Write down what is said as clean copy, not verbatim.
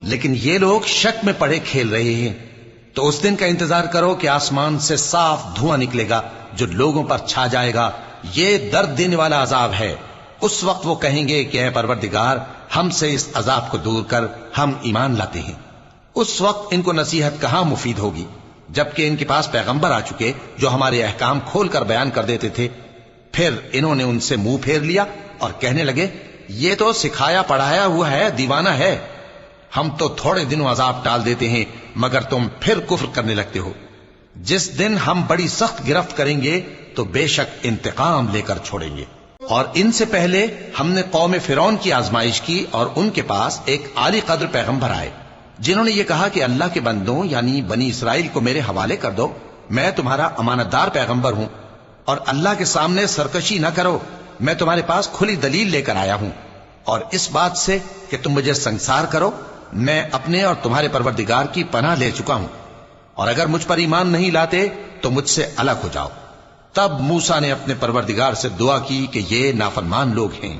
لیکن یہ لوگ شک میں پڑے کھیل رہے ہیں۔ تو اس دن کا انتظار کرو کہ آسمان سے صاف دھواں نکلے گا جو لوگوں پر چھا جائے گا، یہ درد دینے والا عذاب ہے۔ اس وقت وہ کہیں گے کہ اے پروردگار، ہم سے اس عذاب کو دور کر، ہم ایمان لاتے ہیں۔ اس وقت ان کو نصیحت کہاں مفید ہوگی، جبکہ ان کے پاس پیغمبر آ چکے جو ہمارے احکام کھول کر بیان کر دیتے تھے۔ پھر انہوں نے ان سے منہ پھیر لیا اور کہنے لگے، یہ تو سکھایا پڑھایا ہوا ہے، دیوانہ ہے، ہم تو تھوڑے دنوں عذاب ٹال دیتے ہیں مگر تم پھر کفر کرنے لگتے ہو۔ جس دن ہم بڑی سخت گرفت کریں گے تو بے شک انتقام لے کر چھوڑیں گے۔ اور ان سے پہلے ہم نے قوم فرعون کی آزمائش کی اور ان کے پاس ایک عالی قدر پیغمبر آئے جنہوں نے یہ کہا کہ اللہ کے بندوں یعنی بنی اسرائیل کو میرے حوالے کر دو، میں تمہارا امانت دار پیغمبر ہوں، اور اللہ کے سامنے سرکشی نہ کرو، میں تمہارے پاس کھلی دلیل لے کر آیا ہوں، اور اس بات سے کہ تم مجھے سنگسار کرو میں اپنے اور تمہارے پروردگار کی پناہ لے چکا ہوں، اور اگر مجھ پر ایمان نہیں لاتے تو مجھ سے الگ ہو جاؤ۔ تب موسیٰ نے اپنے پروردگار سے دعا کی کہ یہ نافرمان لوگ ہیں۔